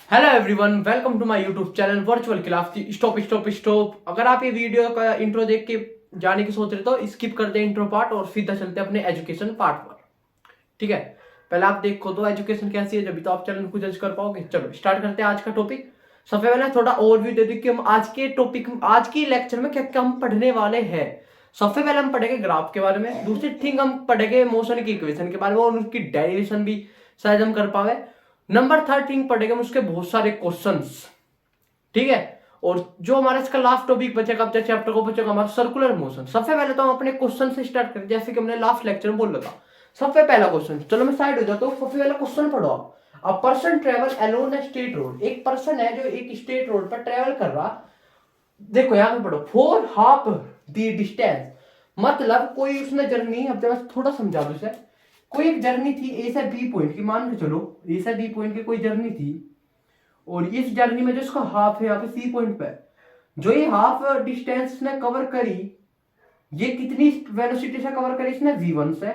Hello everyone, welcome to my YouTube channel virtual class stop. अगर आप ये video का इंट्रो देख के जाने की सोच रहे तो स्किप कर दे इंट्रो पार्ट और सीधा चलते अपने एजुकेशन पार्ट पर। ठीक है, पहले आप देखो तो एजुकेशन कैसी है, जब तो आप चैनल को जज कर पाओगे। चलो स्टार्ट करते हैं आज का टॉपिक। सबसे पहले थोड़ा ओवरव्यू दे दूं कि हम आज के टॉपिक आज की लेक्चर में क्या क्या हम पढ़ने वाले हैं। सबसे पहले हम पढ़ेंगे ग्राफ के बारे में, दूसरी थिंग हम पढ़ेंगे मोशन की इक्वेशन के बारे में और उनकी डेरिवेशन भी शायद हम कर पावे। नंबर थर्ड थिंग पढ़ेंगे हम उसके बहुत सारे क्वेश्चंस। ठीक है, और जो हमारा इसका लास्ट टॉपिक बचेगा अब चैप्टर को बचेगा हमारा सर्कुलर मोशन। सबसे पहले तो हम अपने क्वेश्चन से स्टार्ट करें, जैसे कि हमने लास्ट लेक्चर में बोल रहा था। सबसे पहला क्वेश्चन, चलो मैं साइड हो जाता हूँ। सबसे पहला क्वेश्चन पढ़ो आप। A person travel alone a state road. एक पर्सन है जो एक स्टेट रोड पर ट्रेवल कर रहा। देखो यहाँ पे पढ़ो, फॉर हाफ द डिस्टेंस। मतलब कोई उसने जर्नी, अब जब थोड़ा समझा दो इसे। कोई एक जर्नी थी ए से बी पॉइंट की, मान के चलो ए से बी पॉइंट की कोई जर्नी थी, और इस जर्नी में जो इसका हाफ है यहाँ पे सी पॉइंट पे, जो ये हाफ डिस्टेंस ने कवर करी, ये कितनी वेलोसिटी से कवर करी इसने, v1 से।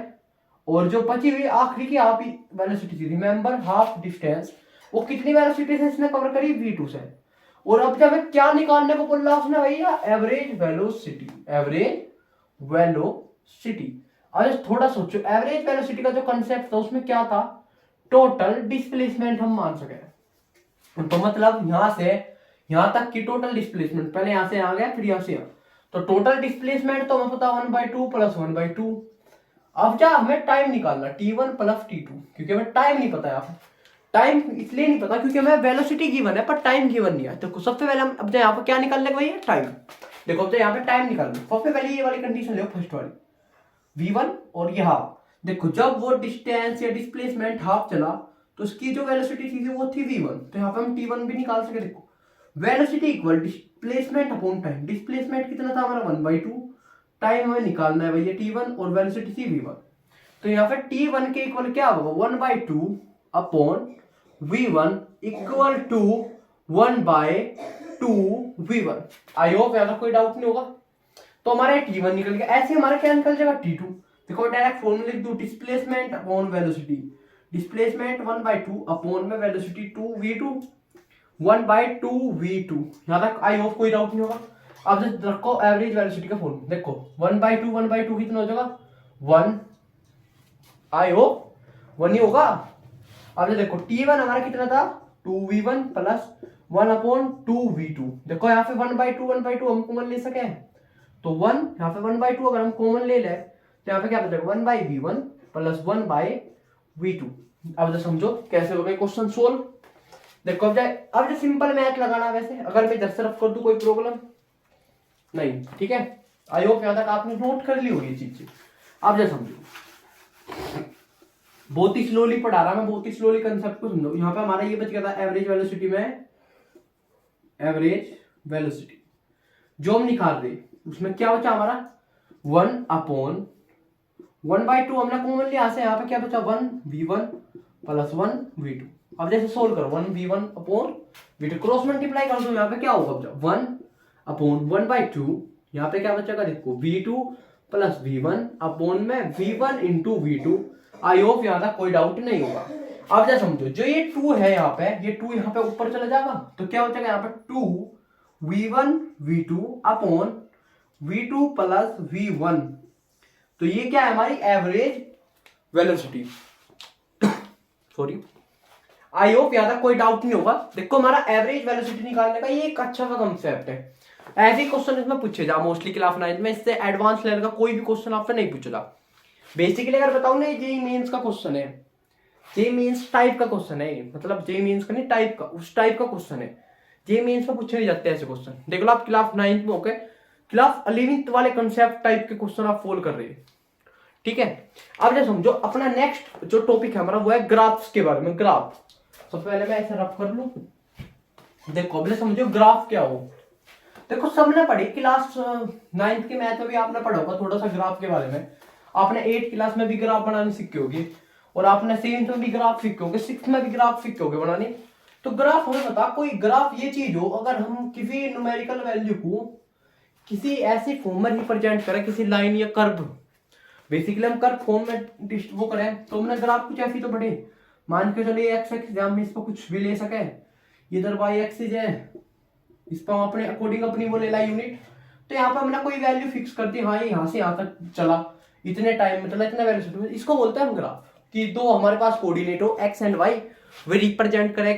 और जो बची हुई आखिरी की हाफ वेलोसिटी थी, रिमेंबर हाफ डिस्टेंस, वो कितनी वेलोसिटी से इसने कवर करी, v2 से। और अब जब हमें क्या निकालने को बोल रहा उसने भैया, एवरेज वेलोसिटी। Average velocity. आज थोड़ा सोचो, एवरेज वेलोसिटी का जो कंसेप्ट था उसमें क्या था, टोटल डिस्प्लेसमेंट हम मान सके। तो मतलब यहां से यहां तक की टोटल डिस्प्लेसमेंट, पहले यहां से आ गया फिर यहां से यहां, तो टोटल डिस्प्लेसमेंट तो हमें पता 1/2 प्लस 1/2। अब क्या हमें टाइम निकालना, t1 प्लस t2, क्योंकि हमें टाइम नहीं पता है। टाइम इसलिए नहीं पता क्योंकि हमें वेलोसिटी गिवन है पर टाइम गिवन नहीं है। तो सबसे पहले हम अब यहाँ पर क्या निकालने का भैया, टाइम। देखो अब यहाँ पे टाइम निकालना, सबसे पहले ये वाली कंडीशन लो, फर्स्ट वाली v1 और ये हाफ। देखो जब वो डिस्टेंस या डिस्प्लेसमेंट हाफ चला तो उसकी जो वेलोसिटी थी वो थी v1, तो यहाँ पे हम t1 भी निकाल सके। देखो velocity equal displacement upon time. Displacement कितना था हमारा 1/2, टाइम हमें निकालना है भैया t1 और वेलोसिटी थी v1। तो यहाँ पे t1 के इक्वल क्या होगा, 1/2 upon v1 equal to 1/2 v1। I hope यहाँ तक कोई डाउट नहीं होगा। तो हमारा t1 निकल गया। ऐसे हमारा क्या निकल जाएगा, t2। देखो डायरेक्ट फॉर्मूला लिख दो, displacement upon velocity. Displacement 1/2 upon में वेलोसिटी 2v2, 1/2 v2। यहां तक आई होप कोई डाउट नहीं होगा। अब जब रखो एवरेज वेलोसिटी का फॉर्मूला, देखो 1/2 कितना हो जाएगा, 1। आई होप 1 ही होगा। अब देखो t1 हमारा कितना था, 2v1 प्लस 1/2v2। देखो यहाँ पे 1/2 हम कॉमन ले सके, तो 1 यहाँ पे 1/2 अगर हम कॉमन ले ले तो यहाँ पे क्या बचेगा, 1/v1 प्लस 1/v2। अब जो समझो कैसे हो गए क्वेश्चन सोल्व। देखो अब जो सिंपल मैथ लगाना, वैसे अगर मैं इधर से रफ कर दूं कोई प्रॉब्लम नहीं। ठीक है, आई होप यहाँ तक आपने नोट कर ली होगी ये चीज। अब जो समझो, बहुत ही स्लोली पढ़ा रहा मैं, बहुत ही स्लोली कंसेप्ट को समझो। यहाँ पे हमारा ये बच गया था एवरेज वेलोसिटी में, एवरेज वेलोसिटी जो हम निकाल रहे उसमें क्या बचा हमारा, 1/2 हमने कॉमन लिया से, यहाँ पे क्या बचा 1v1 प्लस 1v2। अब जैसे सोल्व करो, 1v1 upon v2 cross multiply कर दो, यहाँ पे क्या होगा 1 अपॉन 1/2। यहाँ पे क्या बचेगा, देखो v2 प्लस v1 अपॉन में v1 इंटू v2। आई होप यहाँ तक कोई डाउट नहीं होगा। अब जैसे समझो, जो ये 2 है यहाँ पे, ये 2 यहाँ पे ऊपर चला जाएगा, तो क्या बचेगा यहाँ पे 2v1 v2 upon v2 plus v1। तो ये क्या है हमारी एवरेज वेलोसिटी। सॉरी, आई होप यहाँ तक कोई डाउट नहीं होगा। देखो हमारा एवरेज वेलोसिटी निकालने का ये एक अच्छा सा कंसेप्ट है। ऐसे क्वेश्चन इसमें पूछे जा मोस्टली क्लास 9 में, इससे एडवांस लेवल का कोई भी क्वेश्चन आपसे नहीं पूछेगा। बेसिकली अगर बताऊं ना, जेई मेंस का क्वेश्चन है, जेई मेंस टाइप का क्वेश्चन है, मतलब जेई मेंस का नहीं टाइप का, उस टाइप का क्वेश्चन है। जेई मेंस में पूछे नहीं जाते ऐसे क्वेश्चन। देख लो आप क्लास 9 में होके क्लास 11th वाले कंसेप्ट टाइप के क्वेश्चन आप फॉलो कर रहे हैं। ठीक है, अब जैसे समझो अपना नेक्स्ट जो टॉपिक है हमारा वो है ग्राफ्स के बारे में। ग्राफ सबसे पहले मैं ऐसे रफ कर लूं। देखो अब समझो ग्राफ क्या हो। देखो सबने पढ़ी क्लास 9th के मैथ में भी आपने पढ़ा होगा थोड़ा सा ग्राफ के बारे में। आपने 8th क्लास में भी ग्राफ बनाने सीखे होगे, और आपने 7th में भी ग्राफ सीखे होगे, 6th में भी ग्राफ सीखे होगे बनाने। तो ग्राफ हमें बता, कोई ग्राफ ये चीज हो अगर हम किसी न्यूमेरिकल वैल्यू को किसी ऐसे फॉर्म में रिप्रेजेंट करें, किसी लाइन या कर्व, बेसिकली हम कर्व फॉर्म में वो करें, तो हमने ग्राफ कुछ ऐसी तो बढ़े। मान के चलिए एक्स एक्स हम इस पर कुछ भी ले सके, इधर वाई एक्सिस है, इस पर हम अपने अकॉर्डिंग अपनी वो ले ला यूनिट। तो यहाँ पर हमने कोई वैल्यू फिक्स कर दी, हाँ ये यहाँ से यहाँ तक चला इतने टाइम मतलब इतना वैल्यू, इसको बोलते हैं हम ग्राफ। कि दो हमारे पास कोऑर्डिनेट हो एक्स एंड वाई, वे रिप्रेजेंट करे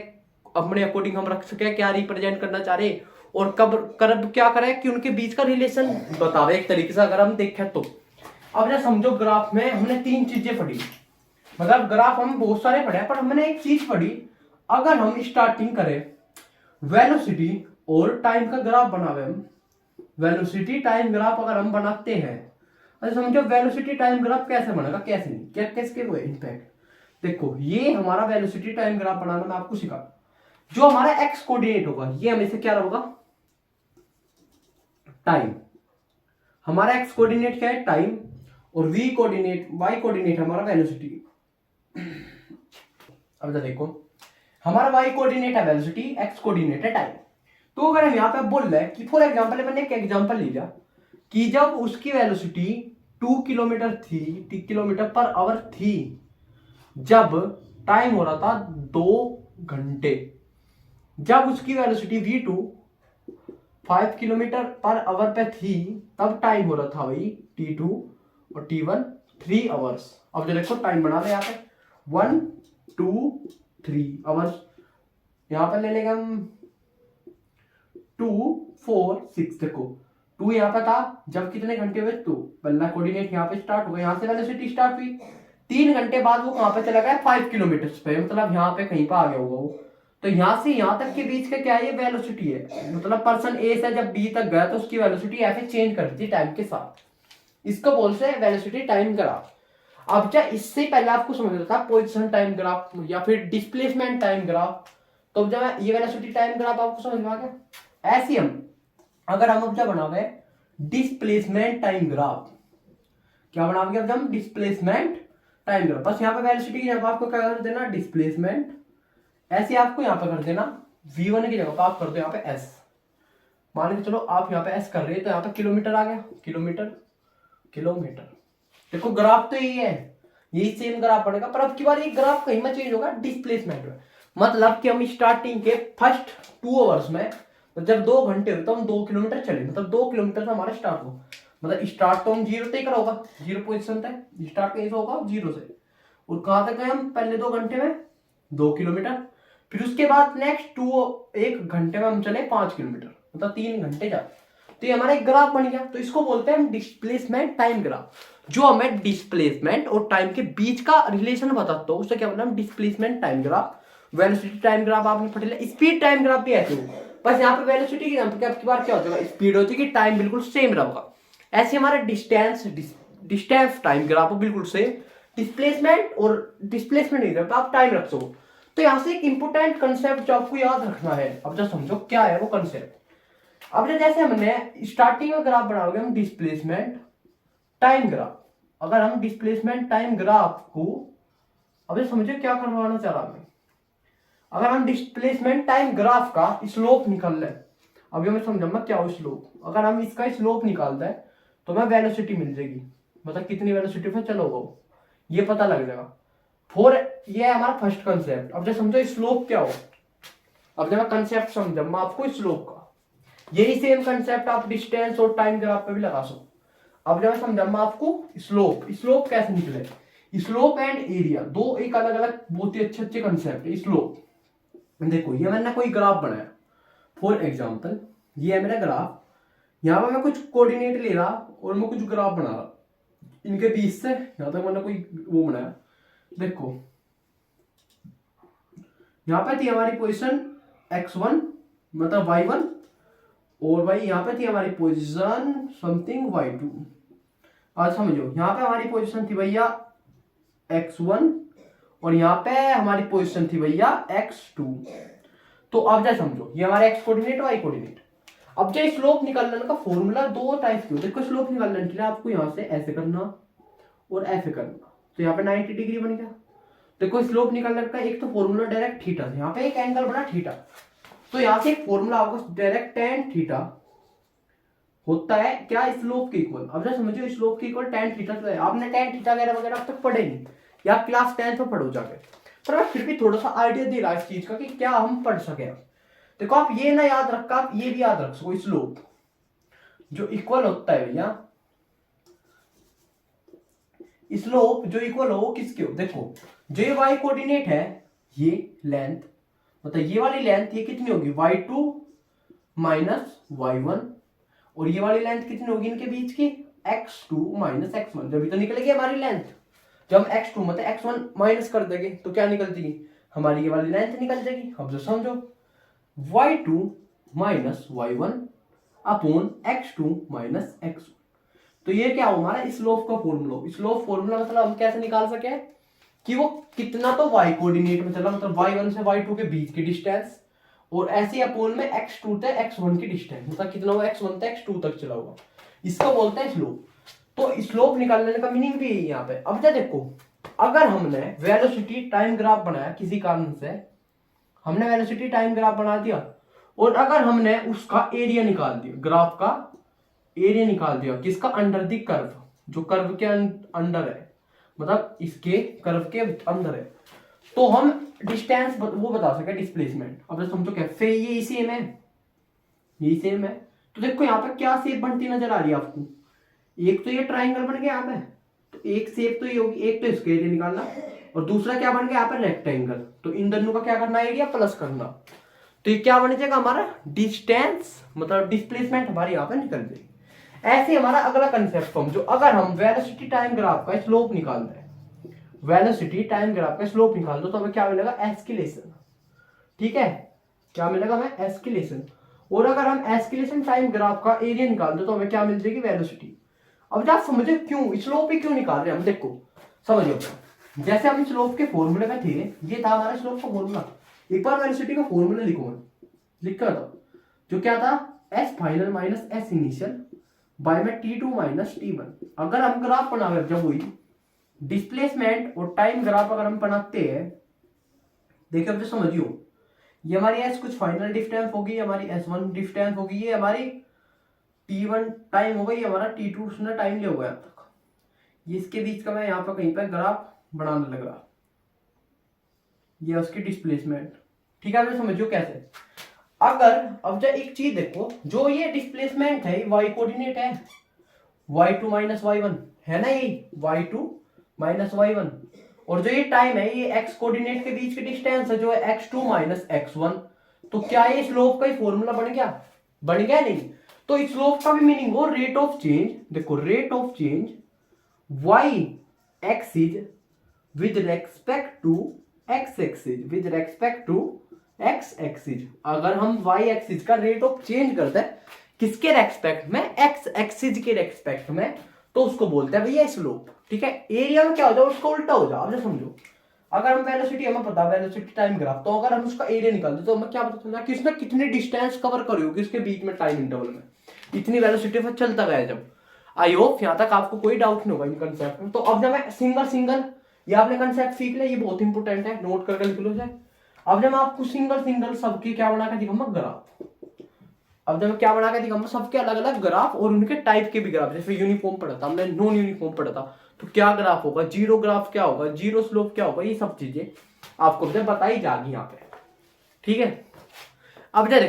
अपने अकॉर्डिंग हम रख सके क्या रिप्रेजेंट करना चाह रहे, और कब करब क्या करें कि उनके बीच का रिलेशन बतावे एक तरीके से अगर हम देखें तो। अब जरा समझो ग्राफ में हमने 3 चीजें पढ़ी, मतलब ग्राफ हम बहुत सारे पढ़े पर हमने एक चीज पढ़ी, अगर हम स्टार्टिंग करें वेलोसिटी और टाइम का ग्राफ बनावे, हम वेलोसिटी टाइम ग्राफ अगर हम बनाते हैं, अच्छा समझो वेलोसिटी टाइम ग्राफ कैसे बनेगा, कैसे नहीं, क्या कैसे हुए इनफैक्ट। देखो ये हमारा वेलोसिटी टाइम ग्राफ बनाना मैं आपको सिखा, जो हमारा एक्स कोऑर्डिनेट होगा ये हमेशा क्या होगा, टाइम। हमारा एक्स कोऑर्डिनेट क्या है, टाइम, और वी कोऑर्डिनेट वाई कोऑर्डिनेट हमारा वेलोसिटी। अब देखो हमारा वाई कोऑर्डिनेट है वेलोसिटी, एक्स कोऑर्डिनेट है टाइम। तो अगर हम यहाँ पे बोल रहे हैं कि फॉर एग्जांपल मैंने एक एग्जांपल लिया कि जब उसकी वेलोसिटी 2 किलोमीटर थी, किलोमीटर पर आवर थी, जब टाइम हो रहा था 2 घंटे, जब उसकी velocity v2 5 kilometre per hour पे थी, तब टाइम हो रहा था भाई t2 और t1 3 आवर्स। अब जो देखो टाइम बना ले यहाँ पे 1 2 3 आवर्स, यहाँ पे ले लेंगे हम 2 4 6। देखो 2 यहाँ पे था जब कितने घंटे हुए, 2 पहला कोऑर्डिनेट यहाँ पे स्टार्ट हो गया, यहाँ से वेलोसिटी स्टार्ट हुई, 3 घंटे बाद वो कहाँ पे चला गया 5 किलोमीटर पे, मतलब यहाँ पे कहीं पे आ गया होगा वो। तो यहाँ से यहाँ तक के बीच का क्या है, ये वेलोसिटी है, मतलब पर्सन ए से जब बी तक गया तो उसकी वेलोसिटी ऐसे चेंज कर दी टाइम के साथ, इसको बोलते हैं वेलोसिटी टाइम ग्राफ। अब क्या इससे पहले आपको समझना था पोजीशन टाइम ग्राफ या फिर डिस्प्लेसमेंट टाइम ग्राफ, तो जब ये वेलोसिटी टाइम ग्राफ आपको समझ में आ गया। ऐसे हम अगर हम अब क्या बनावे डिस्प्लेसमेंट टाइम ग्राफ, क्या बनाओगे अब हम डिस्प्लेसमेंट टाइम ग्राफ, बस यहाँ पे वेलोसिटी की जगह आपको क्या कर देना डिस्प्लेसमेंट, ऐसे आपको यहाँ पे कर देना v1 की जगह पे आप कर दो यहाँ पे s, मान के चलो आप यहाँ पे s कर रहे हैं तो यहाँ पे किलोमीटर आ गया, किलोमीटर किलोमीटर। देखो ग्राफ तो यही है, यही सेम ग्राफ बनेगा, पर अब की बार ये ग्राफ कहीं में चेंज होगा डिस्प्लेसमेंट में, मतलब कि हम स्टार्टिंग के फर्स्ट 2 आवर्स में जब 2 घंटे हुए तो हम 2 किलोमीटर चले, मतलब 2 किलोमीटर से हमारा स्टार्ट हो, मतलब स्टार्ट तो हम 0 से ही करा होगा, 0 पोजिशन तक स्टार्ट कहीं से होगा 0 से, और कहां तक गए हम पहले 2 घंटे में 2 किलोमीटर, फिर उसके बाद नेक्स्ट 1 घंटे में हम चले 5 किलोमीटर, मतलब 3 घंटे जा, तो ये हमारा एक ग्राफ बन गया। तो इसको बोलते हैं हम डिस्प्लेसमेंट टाइम ग्राफ, जो हमें डिस्प्लेसमेंट और टाइम के बीच का रिलेशन बताता हो उससे क्या बोलते हैं displacement time graph. Velocity time graph आपने पढ़ लिया, स्पीड टाइम ग्राफ भी ऐसे हो, बस यहाँ पे वेलोसिटी की आपकी बार क्या हो जाएगा स्पीड हो जाएगी, टाइम बिल्कुल सेम रहेगा। ऐसे हमारा डिस्टेंस टाइम ग्राफ बिल्कुल सेम, डिस्प्लेसमेंट और डिस्प्लेसमेंट नहीं रहता आप टाइम रख सको। तो यहाँ से एक इंपोर्टेंट कंसेप्ट जो आपको याद रखना है, अब जो समझो क्या है वो कंसेप्ट। अब जैसे हमने स्टार्टिंग में ग्राफ बनाओगे हम डिस्प्लेसमेंट टाइम ग्राफ, अगर हम डिस्प्लेसमेंट टाइम ग्राफ को अब समझो क्या करवाना चाह रहा मैं, अगर हम डिस्प्लेसमेंट टाइम ग्राफ का स्लोप निकाल ले, अभी मैं समझाऊंगा क्या हो स्लोप, अगर हम इसका स्लोप निकालते हैं तो हमें वेलोसिटी मिल जाएगी, मतलब कितनी वेलोसिटी पे चलोगा वो ये पता लग जाएगा। फोर ये है हमारा फर्स्ट कंसेप्ट। अब जब समझो स्लोप क्या हो, अब जब मैं कंसेप्ट समझा मैं आपको स्लोप का, यही सेम कंसेप्ट आप डिस्टेंस और टाइम ग्राफ पे भी लगा सकते। अब जब मैं समझा मैं आपको स्लोप, स्लोप कैसे निकले, स्लोप एंड एरिया दो एक अलग अलग बहुत ही अच्छे अच्छे कंसेप्ट है। स्लोप देखो ये मैंने कोई ग्राफ बनाया, फॉर एग्जांपल ये है मेरा ग्राफ, यहाँ पर मैं कुछ कोऑर्डिनेट ले रहा और मैं कुछ ग्राफ बना रहा, इनके बीच से यहाँ तक मैंने कोई वो बनाया। देखो यहाँ पे थी हमारी पोजीशन x1 मतलब y1, और भाई यहाँ पे थी हमारी पोजीशन समथिंग y2। आज समझो यहाँ पे हमारी पोजीशन थी भैया x1 और यहाँ पे हमारी पोजीशन थी भैया x2। तो अब जैसे समझो ये हमारे x कोऑर्डिनेट y कोऑर्डिनेट। अब जो स्लोप निकालने का फॉर्मूला दो टाइप के, देखो स्लोप निकालने के लिए आपको यहाँ से ऐसे करना और ऐसे करना, तो यहाँ पे 90 डिग्री बन गया। देखो स्लोप निकालने का एक तो फॉर्मूला डायरेक्ट थीटा, यहाँ पे एक एंगल बना थीटा, तो यहाँ से एक फॉर्मूला होगा डायरेक्ट tan थीटा होता है क्या स्लोप के इक्वल। अब जैसे समझो स्लोप के इक्वल tan थीटा, तो है आपने tan थीटा वगैरह अब तक पढ़े नहीं या क्लास 10th में पढ़ो जाके, पर मैं फिर भी थोड़ा सा आइडिया दे रहा इस चीज का कि क्या हम पढ़ सके। देखो आप ये ना याद रखा, आप ये भी याद रख सको, स्लोप जो इक्वल होता है भैया, स्लोप जो इक्वल हो किसके हो, देखो जो ये y कोऑर्डिनेट है, ये लेंथ मतलब ये वाली लेंथ ये कितनी होगी y2 माइनस y1, और ये वाली लेंथ कितनी होगी इनके बीच की x2 माइनस x1। जब तो निकलेगी हमारी लेंथ, जब हम x2 मतलब x1 माइनस कर देंगे तो क्या निकल जाएगी हमारी ये वाली लेंथ निकल जाएगी। अब जो समझो y2 minus y1 upon x2 minus x1, तो ये क्या हो हमारा स्लोप का फॉर्मूला। स्लोप फॉर्मूला मतलब हम कैसे निकाल सके कि वो कितना तो y कोऑर्डिनेट में चला, मतलब y1 से y2 के बीच की डिस्टेंस, और ऐसे अपोन में x2 से x1 की डिस्टेंस, मतलब कितना वो x1 से x2 तक चला हुआ, इसको बोलते हैं स्लोप। तो स्लोप निकालने का मीनिंग भी है यहाँ पे। अब क्या देखो, अगर हमने वेलोसिटी टाइम ग्राफ बनाया किसी कारण से, हमने वेलोसिटी टाइम ग्राफ बना दिया, और अगर हमने उसका एरिया निकाल दिया, ग्राफ का एरिया निकाल दिया किसका, अंडर द कर्व, जो कर्व के अंडर है, मतलब इसके कर्व के अंदर है, तो हम डिस्टेंस वो बता सके डिस्प्लेसमेंट। अब तो समझो कैसे ये सेम है, ये सेम है, तो देखो यहाँ पे क्या शेप बनती नजर आ रही है आपको, एक तो ये ट्राइंगल बन गया यहाँ पे, तो एक शेप तो ये होगी, एक तो इसका एरिया निकालना, और दूसरा क्या बन गया यहाँ पे रेक्टेंगल, तो इन दोनों का क्या करना एरिया प्लस करना, तो ये क्या बन जाएगा हमारा डिस्टेंस, मतलब डिस्प्लेसमेंट हमारी यहाँ पे निकल जाएगी। ऐसे हमारा अगला कंसेप्ट फॉर्म, जो अगर हम वेलोसिटी टाइम ग्राफ का स्लोप निकाल रहे हैं, वेलोसिटी टाइम ग्राफ का स्लोप निकाल दो तो हमें क्या मिलेगा एस्केलेशन, ठीक है, क्या मिलेगा हमें एस्केलेशन। और अगर हम एस्केलेशन टाइम ग्राफ का एरिया निकाल दो तो हमें क्या मिल जाएगी वेलोसिटी। अब आप समझे क्यों स्लोप ही क्यों निकाल रहे हैं हम, देखो समझो, जैसे हम स्लोप के फॉर्मूले में थे, ये था हमारा स्लोप का फॉर्मूला, एक बार वेलोसिटी का फॉर्मूला लिखो, लिख कर दो, जो क्या था s final minus s initial by में T2 माइनस T1। अगर हम ग्राफ बना रहे जब हुई डिस्प्लेसमेंट और टाइम ग्राफ अगर हम बनाते हैं, देखिए अब तो समझियो, ये हमारी एस कुछ फाइनल डिस्टेंस होगी, हमारी S1 डिस्टेंस होगी, ये हमारी T1 टाइम होगा, ये हमारा T2 उसने टाइम लिया होगा तक, ये इसके बीच का मैं यहाँ पर कहीं पर ग्राफ बनाने लग रहा, ये उसकी डिस्प्लेसमेंट, ठीक है, समझियो कैसे। अगर अब जब एक चीज देखो, जो ये डिस्प्लेसमेंट है y कोऑर्डिनेट है, y2 माइनस y1 है ना, ये y2 माइनस y1, और जो ये टाइम है ये x कोऑर्डिनेट के बीच की डिस्टेंस है जो है x2 माइनस x1, तो क्या ये स्लोप का ही फॉर्मूला बन गया, बन गया नहीं। तो स्लोप का भी मीनिंग हो रेट ऑफ चेंज, देखो rate of change y axis with respect to x axis, with respect to x axis. अगर हम y एक्सिस का रेट ऑफ चेंज करते हैं किसके रेस्पेक्ट में, x एक्सिस के रेस्पेक्ट में, तो उसको बोलते हैं भैया स्लोप, ठीक है। एरिया में क्या हो जाए उसका उल्टा हो जाए। अब समझो, अगर हम वेलोसिटी हमें पता वेलोसिटी टाइम ग्राफ, तो अगर हम उसका एरिया निकाल दे तो हमें क्या पता चलता है कि उसने कितनी डिस्टेंस कवर करी होगी उसके बीच में टाइम इंटरवल में, इतनी वेलोसिटी पर चलता गया जब। आई होप यहाँ तक आपको कोई डाउट नहीं होगा इन कंसेप्ट में। तो अब जब मैं सिंगल सिंगल, ये आपने कंसेप्ट सीख लिया, ये बहुत इंपॉर्टेंट है, नोट करके लिख लो जाए। अब जब मैं आपको सिंगल सिंगल सबके क्या बना के दिखाऊंगा ग्राफ, अब जब मैं क्या बना के दिखाऊंगा सबके अलग अलग ग्राफ और उनके टाइप के भी ग्राफ। जैसे यूनिफॉर्म पढ़ा था हमने, नॉन यूनिफॉर्म पढ़ा था, तो क्या ग्राफ होगा, जीरो ग्राफ क्या होगा, जीरो स्लोप क्या होगा, ये सब चीजें आपको बताई जाएगी यहाँ पे, ठीक है। अब जा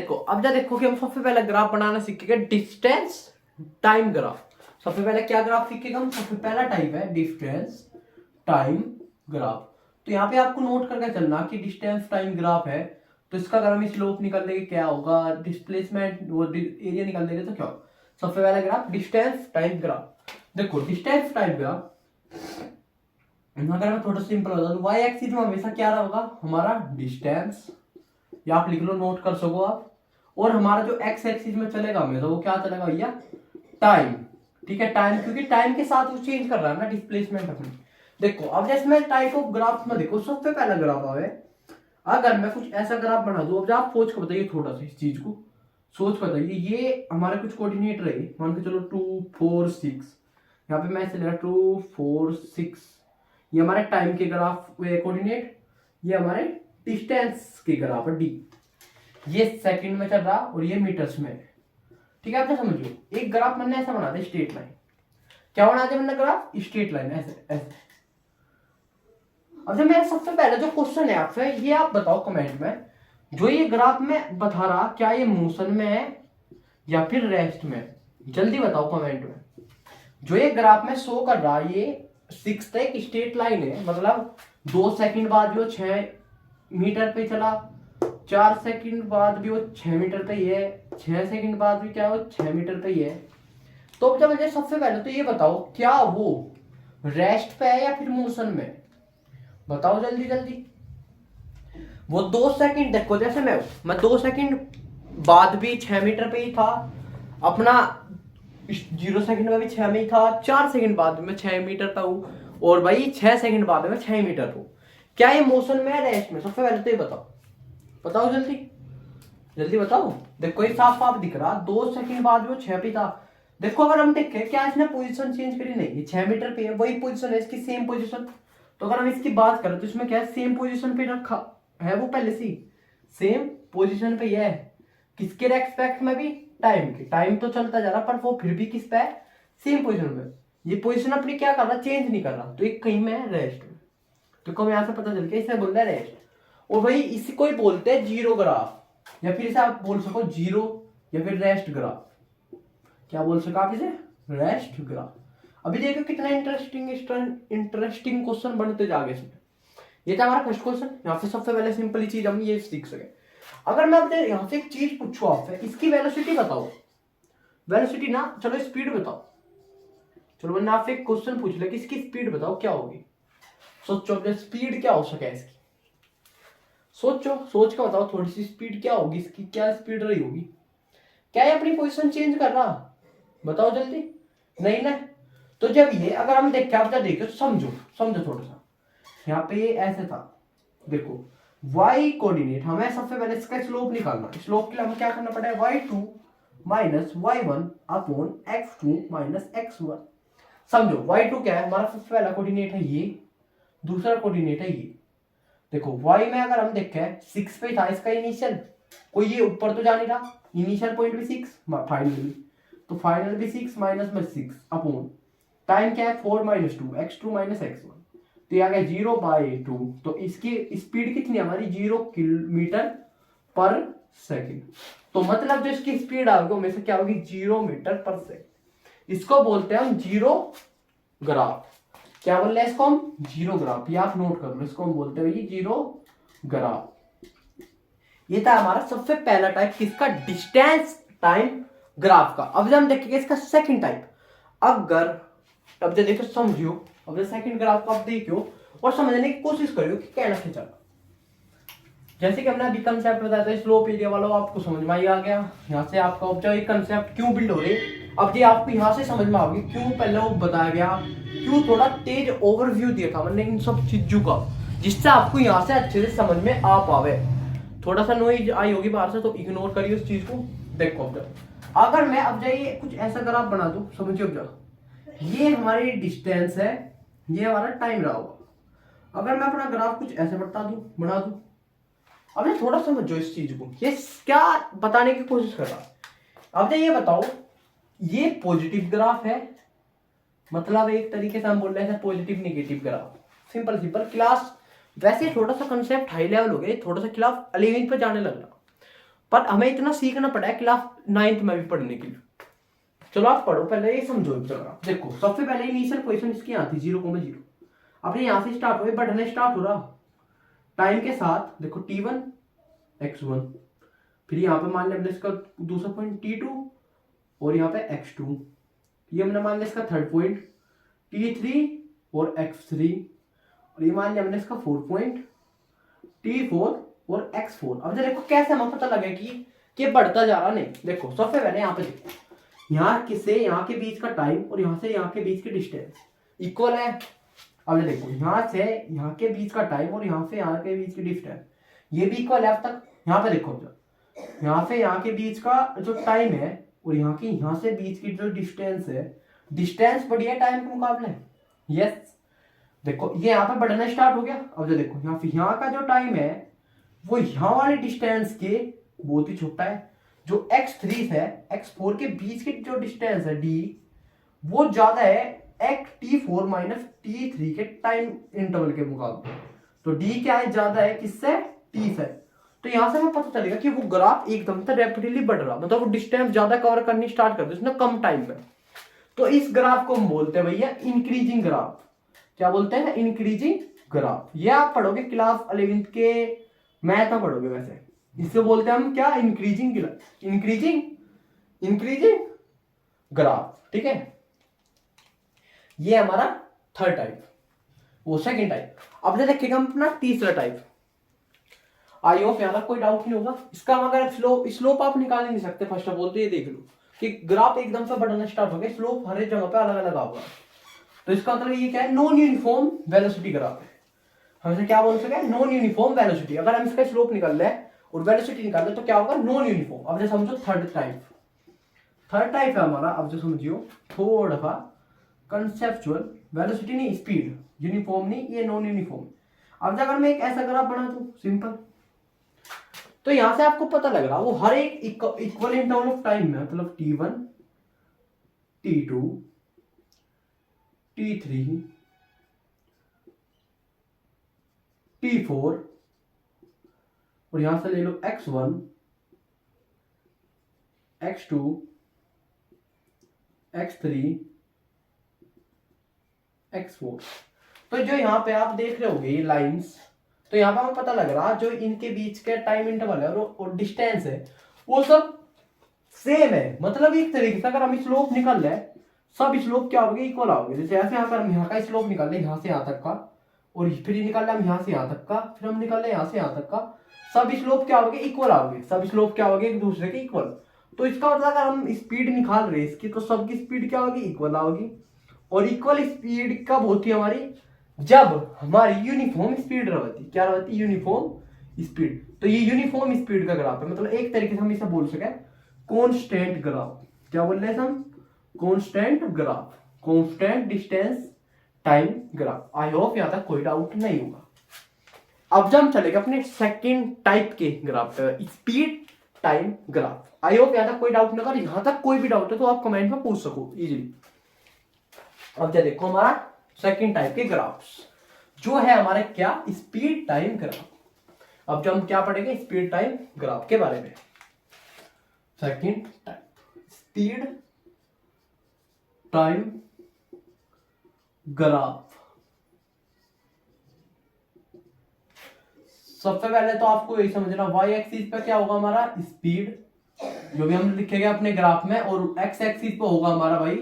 देखो कि हम सबसे पहले ग्राफ बनाना सीखेंगे डिस्टेंस टाइम ग्राफ। सबसे पहले क्या ग्राफ सीखेगा हम, सबसे पहला टाइप है डिस्टेंस टाइम ग्राफ। तो यहाँ पे आपको नोट करके चलना कि डिस्टेंस टाइम ग्राफ है, तो इसका अगर हम स्लोप निकाल देंगे क्या होगा, डिस्प्लेसमेंट और एरिया निकाल देंगे तो क्या होगा। सबसे पहला ग्राफ डिस्टेंस टाइम ग्राफ। देखो डिस्टेंस टाइम ग्राफ अगर मैं थोड़ा सिंपल बता दूं, y एक्सिस में हमेशा क्या होगा हमारा डिस्टेंस, या आप लिख लो नोट कर सको आप, और हमारा जो x एक्सिस में चलेगा हमेशा वो क्या चलेगा भैया टाइम, ठीक है, टाइम, क्योंकि टाइम के साथ वो चेंज कर रहा है ना डिस्प्लेसमेंट अपनी। देखो अब जैसे मैं टाइप ऑफ ग्राफ में देखो सबसे पहला ग्राफ आवे, अगर मैं कुछ ऐसा ग्राफ बना दूं, अब आप सोच कर बताइए, थोड़ा सा इस चीज को सोच कर बताइए, ये हमारे कुछ कोऑर्डिनेट रहे, मान के चलो 2 4 6, यहाँ पे मैं ऐसे ले रहा 2 4 6, ये हमारे टाइम के ग्राफ कोऑर्डिनेट, ये हमारे डिस्टेंस के ग्राफ है डी, ये सेकंड में चल रहा और ये मीटर्स में, ठीक है। आप समझिए एक ग्राफ मैंने ऐसा बना दिया स्ट्रेट लाइन, क्या बना दिया मैंने ग्राफ स्ट्रेट लाइन ऐसे ऐसे। अब जब मेरा सबसे पहले जो क्वेश्चन है आपसे, ये आप बताओ कमेंट में, जो ये ग्राफ में बता रहा, क्या ये मोशन में है या फिर रेस्ट में? जल्दी बताओ कमेंट में। जो ये ग्राफ में शो कर रहा है, ये 6 तक स्ट्रेट लाइन है, मतलब 2 सेकंड बाद भी वो 6 मीटर पे चला, 4 सेकंड बाद भी वो 6 मीटर पे ही है, 6 सेकंड बाद भी क्या वो 6 मीटर पे ही है। तो अब जब मुझे सबसे पहले तो ये बताओ, क्या वो रेस्ट पे है या फिर मोशन में? बताओ जल्दी जल्दी। वो 2 सेकंड देखो, जैसे मैं 2 सेकंड बाद भी 6 मीटर पे ही था, अपना 0 सेकंड में भी 6 में ही था, 4 सेकंड बाद मैं 6 मीटर पे हूँ, और भाई 6 सेकंड बाद में 6 मीटर हूँ। क्या ये मोशन में है रेस्ट में? सबसे पहले तो ये बताओ, बताओ जल्दी जल्दी बताओ। देखो ये साफ साफ दिख रहा, 2 सेकंड बाद वो 6 पे था। देखो अगर हम देखें, क्या इसने पोजीशन चेंज करी? नहीं, ये 6 मीटर पे है, वही पोजीशन है इसकी, सेम पोजीशन। तो अगर हम इसकी बात करें तो इसमें क्या है, सेम पोजीशन पे रखा है वो पहले से सेम पोजीशन पे है। किसके रेस्पेक्ट में भी? टाइम की। टाइम तो चलता जा रहा, पर वो फिर भी किस पे है? सेम पोजीशन पे। ये पोजीशन अपनी क्या कर रहा, चेंज नहीं कर रहा, तो एक कहीं में है रेस्ट में। तो कम यहां से पता चल गया, इसे बोलता है रेस्ट। और भाई इसी को ही बोलते हैं जीरो ग्राफ, या फिर इसे आप बोल सको जीरो या फिर रेस्ट ग्राफ। क्या बोल सको आप इसे? Rest graph. अभी देखो कितना इंटरेस्टिंग क्वेश्चन बनते जाएंगे इसमें। ये था हमारा फर्स्ट क्वेश्चन। यहाँ से सबसे पहले सिंपल चीज हम ये सीख सके। अगर मैं अपने यहाँ से एक चीज पूछूं आपसे, इसकी वेलोसिटी बताओ। वेलोसिटी ना, चलो स्पीड बताओ। चलो मैंने आपसे एक क्वेश्चन पूछ लिया कि इसकी स्पीड बताओ क्या होगी। सोचो अपने स्पीड क्या हो सके इसकी, सोचो, सोच के बताओ थोड़ी सी स्पीड क्या होगी इसकी, क्या स्पीड रही होगी? क्या ये अपनी पोजीशन चेंज कर रहा? बताओ जल्दी। नहीं ना। तो जब ये अगर हम देखें, आप देखो, समझो समझो थोड़ा सा। यहाँ पे ये ऐसे था, देखो y कोऑर्डिनेट, हमें सबसे पहले इसका स्लोप निकालना। स्लोप के लिए हमें क्या करना पड़ेगा? y2 minus y1 upon x2 minus x1। समझो y2 क्या है, हमारा सबसे पहला कोऑर्डिनेट है ये, दूसरा कोऑर्डिनेट है ये। देखो y में अगर हम देखें 6 पे था इसका इनिशियल, कोई ये ऊपर तो जा नहीं रहा, इनिशियल पॉइंट भी 6, फाइनल भी, तो फाइनल भी 6 माइनस में 6 अपॉन टाइम क्या है 4 माइनस 2 x2 माइनस x1, तो ये आ गया 0/2। तो इसकी स्पीड कितनी हमारी? 0 किलोमीटर पर सेकंड। तो मतलब जो इसकी स्पीड आ गई में से क्या होगी? 0 मीटर पर सेकंड। इसको बोलते हैं हम जीरो ग्राफ। क्या बोल रहे हैं इसको हम? Zero graph. ये आप नोट कर लो, इसको हम बोलते हैं जीरो ग्राफ। ये था हमारा सबसे पहला टाइप किसका? डिस्टेंस टाइम ग्राफ का। अब जब हम देखेंगे इसका सेकंड टाइप, अगर अब जो देखो समझियो, अब सेकंड ग्राफ को आप देखियो और समझने की कोशिश करियो कि कहना क्या चला। जैसे कि हमने अभी कंसेप्ट बताया था स्लोप एरिया वाला, आपको समझ में आ गया। यहाँ से आपका ऑब्जर्व कंसेप्ट क्यों बिल्ड हो रही, अब ये आपको यहाँ से समझ में आ गई क्यों पहले वो बताया गया, क्यों थोड़ा तेज ओवरव्यू दिया था मैंने इन सब चीजों का, जिससे आपको यहाँ से अच्छे से समझ में आ पावे। थोड़ा सा नॉइज आई होगी बाहर से, तो इग्नोर करिए उस चीज को। देखो ऑब्जर्व, अगर मैं अब जाइए कुछ ऐसा ग्राफ बना दूं, समझिए ऑब्जर्व, ये हमारी डिस्टेंस है, ये हमारा टाइम रहा होगा। अगर मैं अपना ग्राफ कुछ ऐसे बना दूं, अब ये थोड़ा समझो इस चीज को, ये क्या बताने की कोशिश कर रहा है। अब ये बताओ, ये पॉजिटिव ग्राफ है, मतलब एक तरीके से हम बोल रहे हैं positive negative graph. Simple simple class, वैसे थोड़ा सा कंसेप्ट हाई लेवल हो गया, थोड़ा सा क्लास 11th पे जाने लग रहा, पर हमें इतना सीखना पड़ा है क्लास 9th में भी पढ़ने के लिए। चलो आप पढ़ो, पहले ये समझो जरा। देखो सबसे पहले इनिशियल पोजीशन इसकी यहाँ थी 0,0। अब ये यहाँ से स्टार्ट हो, बढ़ने स्टार्ट हो रहा टाइम के साथ। देखो t1 x1, फिर यहाँ पे मान लिया इसका दूसरा पॉइंट t2, और यहाँ पे x2, ये हमने मान लिया इसका थर्ड पॉइंट t3 और x3, और ये मान लिया हमने इसका फोर्थ पॉइंट t4 और x4। अब देखो कैसे हमें पता लगे कि बढ़ता जा रहा। नहीं देखो सबसे पहले यहाँ पे देखो, यहाँ से यहाँ के बीच का टाइम और यहाँ से यहाँ के बीच की डिस्टेंस इक्वल है। अब देखो यहाँ से यहाँ के बीच का टाइम और यहाँ से यहाँ के बीच की डिस्टेंस ये भी इक्वल है अब तक। यहाँ पे देखो यहाँ से यहाँ के बीच का जो टाइम है और यहाँ से बीच की जो डिस्टेंस है, डिस्टेंस बढ़ी है टाइम के मुकाबले। यस देखो ये यहाँ पे बढ़ना स्टार्ट हो गया। अब जो देखो यहाँ का जो टाइम है वो यहाँ वाले डिस्टेंस के बहुत ही छोटा है। जो x3 है x4 के बीच की जो डिस्टेंस है d, वो ज्यादा है t4 माइनस t3 के टाइम इंटरवल के मुकाबले। तो d क्या है? ज्यादा है किससे? t से। तो यहाँ से हमें पता चलेगा कि वो ग्राफ एकदम से रैपिडली बढ़ रहा, मतलब वो डिस्टेंस ज्यादा कवर करनी स्टार्ट कर दी उसने कम टाइम में। तो इस ग्राफ को हम बोलते हैं भैया इंक्रीजिंग ग्राफ। क्या बोलते हैं? Increasing graph. ये आप पढ़ोगे क्लास 11th के मैथ में पढ़ोगे वैसे। इससे बोलते हैं हम क्या? Increasing increasing increasing graph. ठीक है, ये हमारा थर्ड टाइप, वो सेकंड टाइप। अब जो देखेगा हम अपना तीसरा टाइप। आई होप यहाँ तक कोई डाउट नहीं होगा। इसका अगर स्लोप आप निकाल ही नहीं सकते फर्स्ट ऑफ ऑल, तो ये देख लो कि ग्राफ एकदम से बढ़ना स्टार्ट हो गया, स्लोप हर एक जगह पे अलग अलग होगा। तो इसका मतलब ये क्या है? नॉन यूनिफॉर्म वेलोसिटी ग्राफ है। हम इसे क्या बोल सकते हैं? Non uniform velocity. अगर हम इसका स्लोप निकाल रहे हैं और वेलोसिटी निकाल रहे हैं तो क्या होगा? Non uniform. अब जैसे समझो थर्ड टाइप है हमारा। अब जो समझियो थोड़ा सा कंसेप्चुअल, वेलोसिटी नहीं स्पीड, यूनिफॉर्म नहीं, ये नॉन यूनिफॉर्म। अब अगर मैं एक ऐसा ग्राफ बना दूं सिंपल, तो यहां से आपको पता लग रहा वो हर एक इक्वल इंटरवल ऑफ टाइम में, मतलब T1 T2 T3 T4 और यहां से ले लो X1 X2 X3 X4। तो जो यहाँ पे आप देख रहे होगे ये लाइंस, तो यहाँ पे हमें पता लग रहा जो इनके बीच का टाइम इंटरवल है और डिस्टेंस है वो सब सेम है। मतलब एक तरीके से अगर हम स्लोप निकाल रहे हैं, सब स्लोप क्या होंगे? इक्वल आओगे। जैसे ऐसे यहाँ पर हम यहाँ का स्लोप निकाल रहे हैं यहाँ से यहाँ तक का, और फिर निकाल रहे हम यहाँ से यहाँ तक का, फिर हम निकाल रहे हैं यहाँ से यहाँ तक का, सब स्लोप क्या होंगे? इक्वल आओगे। सब स्लोप क्या होंगे? एक दूसरे के इक्वल। तो इसका मतलब अगर हम स्पीड निकाल रहे हैं इसकी, तो सबकी स्पीड क्या होगी? इक्वल आओगी। और इक्वल स्पीड कब होती है हमारी? जब हमारी यूनिफॉर्म स्पीड रहती। क्या रहती? Uniform speed. तो ये यूनिफॉर्म स्पीड का ग्राफ है, मतलब एक तरीके से हम इसे बोल सके कांस्टेंट ग्राफ। क्या बोल रहे हैं हम? Constant graph, constant distance time graph. I hope यहां तक कोई डाउट नहीं होगा। अब जब हम चलेंगे अपने सेकंड टाइप के ग्राफ पे, speed time graph. I hope यहां तक कोई डाउट नहीं। अगर यहां तक कोई भी डाउट है तो आप कमेंट में पूछ सको इजीली। अब क्या देखो हमारा सेकंड टाइप के ग्राफ्स जो है हमारे क्या? Speed time graph. अब जो हम क्या पढ़ेंगे? स्पीड टाइम ग्राफ के बारे में। Second type speed time graph. सबसे पहले तो आपको यही समझना, वाई एक्सिस पे क्या होगा हमारा? स्पीड, जो भी हम लिखेंगे अपने ग्राफ में, और एक्स एक्सिस पे होगा हमारा भाई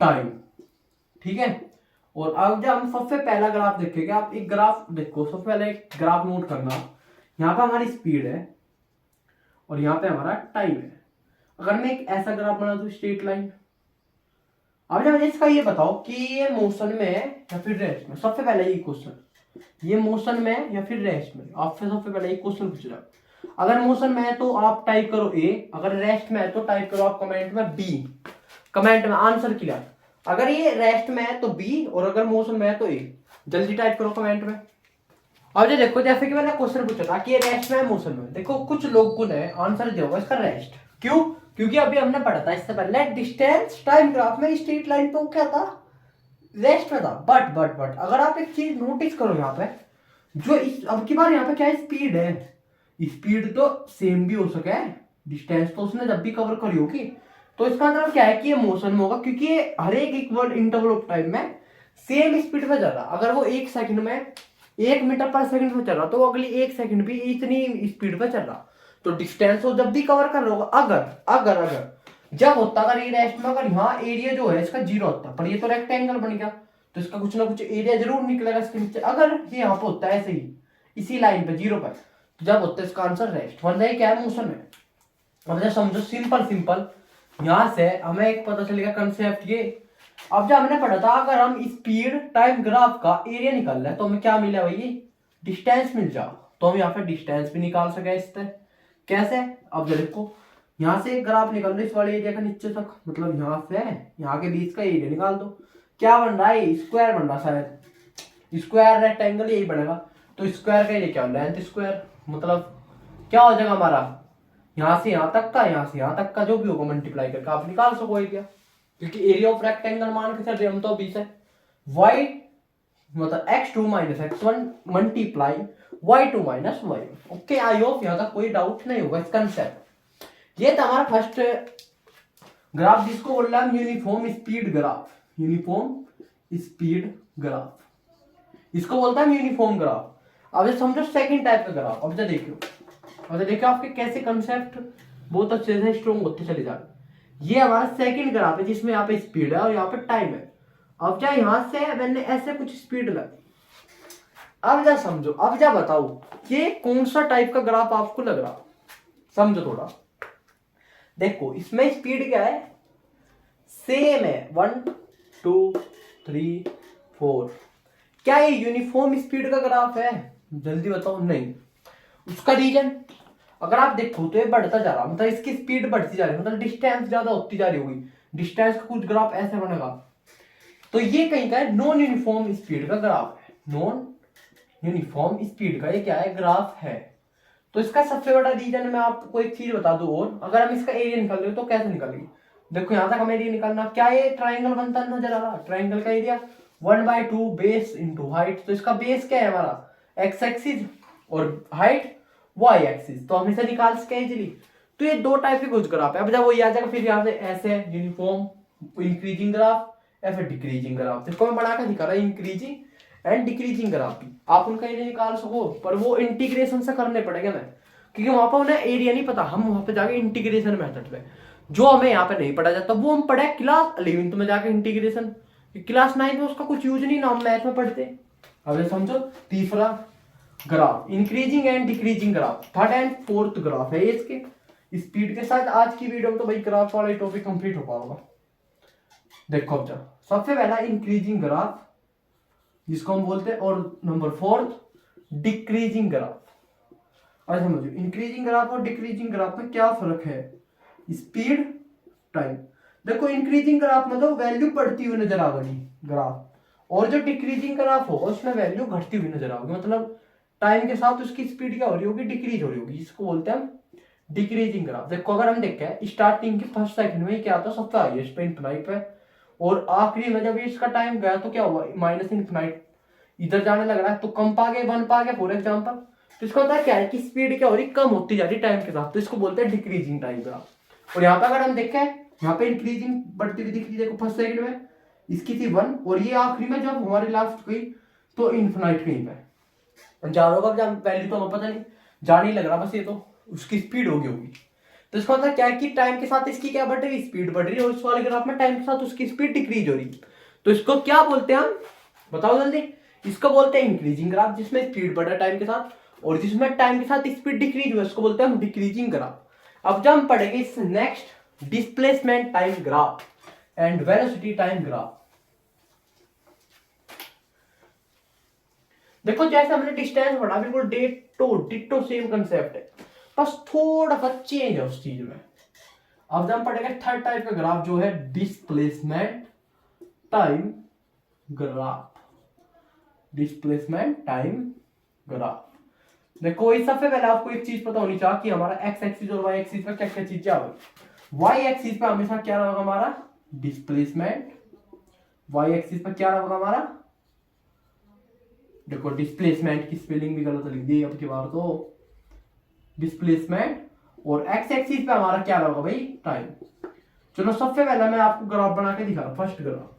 टाइम। ठीक है। और अब जब हम सबसे पहला ग्राफ देखेंगे, आप एक ग्राफ देखो, सबसे पहले एक ग्राफ नोट करना। यहाँ पे हमारी स्पीड है और यहाँ पे हमारा टाइम है। अगर मैं एक ऐसा ग्राफ बना दूं स्ट्रेट लाइन, अब जब मुझे इसका ये बताओ कि ये मोशन में है या फिर रेस्ट में। सबसे पहले ये क्वेश्चन, ये मोशन में है या फिर रेस्ट में? आपसे सबसे पहले ये क्वेश्चन पूछ रहा। अगर मोशन में है तो आप टाइप करो ए, अगर रेस्ट में है तो टाइप करो आप कमेंट में बी। कमेंट में आंसर क्लियर। अगर ये रेस्ट में है तो बी, और अगर मोशन में है तो ए। जल्दी टाइप करो कमेंट में। अब जो देखो, जैसे कि मैंने क्वेश्चन पूछा था कि ये रेस्ट में है मोशन में, देखो कुछ लोगों ने आंसर दिया होगा इसका रेस्ट। क्यों? क्योंकि अभी हमने पढ़ा था इससे पहले डिस्टेंस टाइम ग्राफ में स्ट्रेट लाइन पे क्या था? रेस्ट में था। बट अगर आप एक चीज नोटिस करो यहाँ पे, जो इस अब की बार यहाँ पे क्या है? स्पीड है। स्पीड तो सेम भी हो सके, डिस्टेंस तो उसने जब भी कवर करी होगी। तो इसका मतलब क्या है कि ये मोशन में होगा, क्योंकि ये हर एक इक्वल इंटरवल ऑफ टाइम में सेम स्पीड पे चल रहा। अगर वो 1 सेकंड में 1 मीटर पर सेकंड पे चल रहा, तो वो अगली 1 सेकंड भी इतनी स्पीड पे चल रहा। तो डिस्टेंस तो जब भी कवर कर रहा होगा। अगर जब होता, अगर ये रेस्ट में, अगर यहाँ एरिया जो है इसका 0 होता, पर ये तो रेक्टेंगल बन गया, तो इसका कुछ ना कुछ एरिया जरूर निकलेगा इसके नीचे। अगर ये यहाँ पे होता है ऐसे ही, इसी लाइन पे 0 पर, तो जब होता है इसका आंसर रेस्ट। वरना ये क्या है? मोशन में। अब जैसे समझो सिंपल यहां से हमें एक पता चलेगा कंसेप्ट ये। अब जब हमने पढ़ा था, अगर हम स्पीड टाइम ग्राफ का एरिया निकाल रहे हैं तो हमें क्या मिला भाई? डिस्टेंस मिल जाओ। तो हम यहाँ पे डिस्टेंस भी निकाल सके इससे। कैसे? अब देखो, यहाँ से एक ग्राफ निकाल लो इस वाले एरिया का नीचे तक, मतलब यहाँ से यहाँ के बीच का एरिया निकाल दो। क्या बन रहा है? स्क्वायर बन रहा, शायद स्क्वायर रेक्टेंगल यही बनेगा। तो स्क्वायर का एरिया क्या? Length square. मतलब क्या हो जाएगा हमारा? यहाँ से यहाँ तक का, यहाँ से यहाँ तक का जो भी होगा मल्टीप्लाई करके आप निकाल सको एरिया, क्योंकि एरिया ऑफ रेक्टेंगल मान के चल रहे हम तो 20 है। वाई मतलब x2 - x1 multiply y2 minus y1। Okay, आई होप यहाँ तक कोई डाउट नहीं होगा इस कंसेप्ट। ये था हमारा फर्स्ट ग्राफ जिसको बोल रहा है uniform speed graph. Uniform speed graph इसको बोलता है यूनिफॉर्म ग्राफ। अब समझो सेकंड टाइप का ग्राफ। अब देखो आपके कैसे कंसेप्ट बहुत अच्छे से स्ट्रॉन्ग होते चले जा रहे। ये हमारा सेकंड ग्राफ है जिसमें यहाँ पे स्पीड है और यहाँ पे टाइम है। अब क्या यहां से मैंने ऐसे कुछ स्पीड लगी। अब जा समझो, अब जा बताओ ये कौन सा टाइप का ग्राफ आपको लग रहा। समझो थोड़ा, देखो इसमें स्पीड क्या है, सेम है 1 2 3 4। क्या ये यूनिफॉर्म स्पीड का ग्राफ है? जल्दी बताओ, नहीं। उसका रीजन अगर आप देखो तो ये बढ़ता जा रहा, मतलब इसकी स्पीड बढ़ती जा रही है, मतलब डिस्टेंस ज्यादा होती जा रही होगी। डिस्टेंस का कुछ ग्राफ ऐसे बनेगा, तो ये कहीं का है नॉन यूनिफॉर्म स्पीड का ग्राफ है। नॉन यूनिफॉर्म स्पीड का ये क्या है, ग्राफ है। तो इसका सबसे बड़ा रीजन मैं आपको एक चीज बता दूं, और अगर हम इसका एरिया निकाल रहे हो तो कैसे निकालेंगे। देखो यहां तक हमें एरिया निकालना, क्या ये ट्राइंगल बनता नजर आ रहा। ट्राइंगल का एरिया 1/2 बेस इंटू हाइट। तो इसका बेस क्या है हमारा एक्स एक्सिस और हाइट वाई एक्सिस। तो हम इसे निकाल सके इजीली। तो ये दो टाइप के कुछ ग्राफ है। अब जब वो आ जाएगा फिर यहाँ से ऐसे यूनिफॉर्म इंक्रीजिंग ग्राफ या फिर डिक्रीजिंग ग्राफ। इसको मैं बना कर दिखा रहा है इंक्रीजिंग एंड डिक्रीजिंग ग्राफ भी आप उनका एरिया निकाल सको, पर वो इंटीग्रेशन से करने पड़ेगा मैं, क्योंकि वहां पर उन्हें एरिया नहीं पता। हम वहां पे जाके इंटीग्रेशन मेथड पे, जो हमें यहाँ पे नहीं पढ़ा जाता, वो हम पढ़े क्लास 11th में जाके इंटीग्रेशन। क्लास 9 में उसका कुछ यूज नहीं ना, हम मैथ में पढ़ते। अब समझो तीसरा graph increasing and decreasing graph, third and fourth graph है इसके स्पीड के साथ। आज की वीडियो में तो भाई ग्राफ वाला टॉपिक कंप्लीट हो पाएगा। देखो अब सबसे पहला इंक्रीजिंग ग्राफ जिसको हम बोलते हैं, और नंबर 4 डिक्रीजिंग ग्राफ। अब समझो इंक्रीजिंग ग्राफ और डिक्रीजिंग ग्राफ में क्या फर्क है, स्पीड टाइम। देखो इंक्रीजिंग ग्राफ में तो वैल्यू बढ़ती हुई नजर आएगी ग्राफ, और जो डिक्रीजिंग ग्राफ होगा उसमें वैल्यू घटती हुई नजर आएगी, मतलब टाइम के साथ उसकी स्पीड क्या हो रही होगी, डिक्रीज हो रही होगी। इसको बोलते हैं हम डिक्रीजिंग ग्राफ। देखो अगर हम देखें स्टार्टिंग के फर्स्ट सेकंड में क्या था, सबसे हाईएस्ट पे इनफिनाइट पे, और आखिरी में जब इसका टाइम गया तो क्या हुआ, माइनस इनफिनाइट इधर जाने लग रहा है, तो कम पा गए 1 पा गए फॉर एग्जाम्पल। तो इसका होता है क्या है कि स्पीड क्या हो रही, कम होती जा रही टाइम के साथ, तो इसको बोलते हैं डिक्रीजिंग टाइम ग्राफ। और यहाँ पे अगर हम देखें यहाँ पे इंक्रीजिंग बढ़ती हुई दिख रही है, देखो फर्स्ट सेकंड में इसकी थी 1, और ये आखिरी में जब हमारी लास्ट गई तो इनफिनाइट कहीं पे जा रहा होगा, वैल्यू तो हमें पता नहीं, जा नहीं लग रहा, बस ये तो उसकी स्पीड होगी। तो इसका मतलब क्या है कि टाइम के साथ इसकी क्या बढ़ रही, स्पीड बढ़ रही है, और इस वाले ग्राफ में टाइम के साथ उसकी स्पीड डिक्रीज हो रही है। तो इसको क्या बोलते हैं हम, बताओ जल्दी। इसको बोलते हैं इंक्रीजिंग ग्राफ जिसमें स्पीड बढ़ रहा है टाइम के साथ, और जिसमें टाइम के साथ स्पीड डिक्रीज हुआ उसको बोलते हैं हम डिक्रीजिंग ग्राफ। अब जब हम पढ़ेंगे इस next displacement time graph and velocity time graph. देखो जैसे हमने डिस्टेंस पढ़ा, बिल्कुल डिट्टो सेम कंसेप्ट है, बस थोड़ा सा चेंज है उस चीज में। अब जब हम पढ़ेंगे थर्ड टाइप का ग्राफ जो है displacement time graph. Displacement time graph. देखो इस सबसे पहले आपको एक चीज पता होनी चाहिए कि हमारा एक्स एक्सिस और वाई एक्सिस पर क्या क्या चीजें आ गई। वाई एक्सिस पे हमेशा क्या रहेगा हमारा डिस्प्लेसमेंट, वाई एक्सिस पर क्या रहेगा हमारा, देखो डिस्प्लेसमेंट की स्पेलिंग भी गलत लिख दी अब की बार तो, डिस्प्लेसमेंट। और एक्स एक्सिस पे हमारा क्या रहेगा भाई, टाइम। चलो सबसे पहले मैं आपको ग्राफ बना के दिखा रहा हूं, फर्स्ट ग्राफ।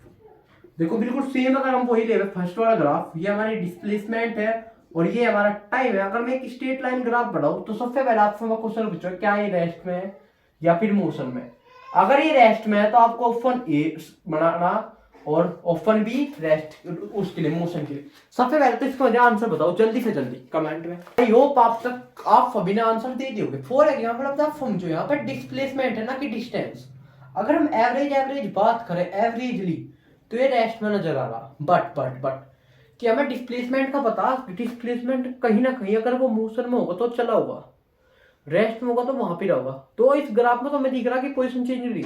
देखो बिल्कुल सेम, अगर हम वही ले फर्स्ट वाला ग्राफ, ये हमारी डिस्प्लेसमेंट है और ये हमारा टाइम है। अगर मैं एक स्ट्रेट लाइन ग्राफ बनाऊं तो सबसे पहले आपसे मैं क्वेश्चन पूछूंगा क्या ये रेस्ट में है या फिर मोशन में। अगर ये रेस्ट में है तो आपको ऑप्शन ए बनाना और ऑप्शन बी रेस्ट उसके लिए, मोशन के लिए। सबसे पहले तो इसका आंसर बताओ जल्दी से जल्दी कमेंट में। आई होप आप सभी ने आंसर दे दियोगे। फॉर एग्जाम्पल आप समझो यहाँ पर डिस्प्लेसमेंट है ना कि डिस्टेंस। अगर हम एवरेज बात करें एवरेजली तो ये रेस्ट में नजर आ रहा, बट कि हमें डिस्प्लेसमेंट का पता, डिस्प्लेसमेंट कहीं ना कहीं अगर वो मोशन में होगा तो चला होगा, रेस्ट में होगा तो वहां पे रहेगा। तो इस ग्राफ में तो हमें दिख रहा कि पोजीशन चेंज नहीं रही।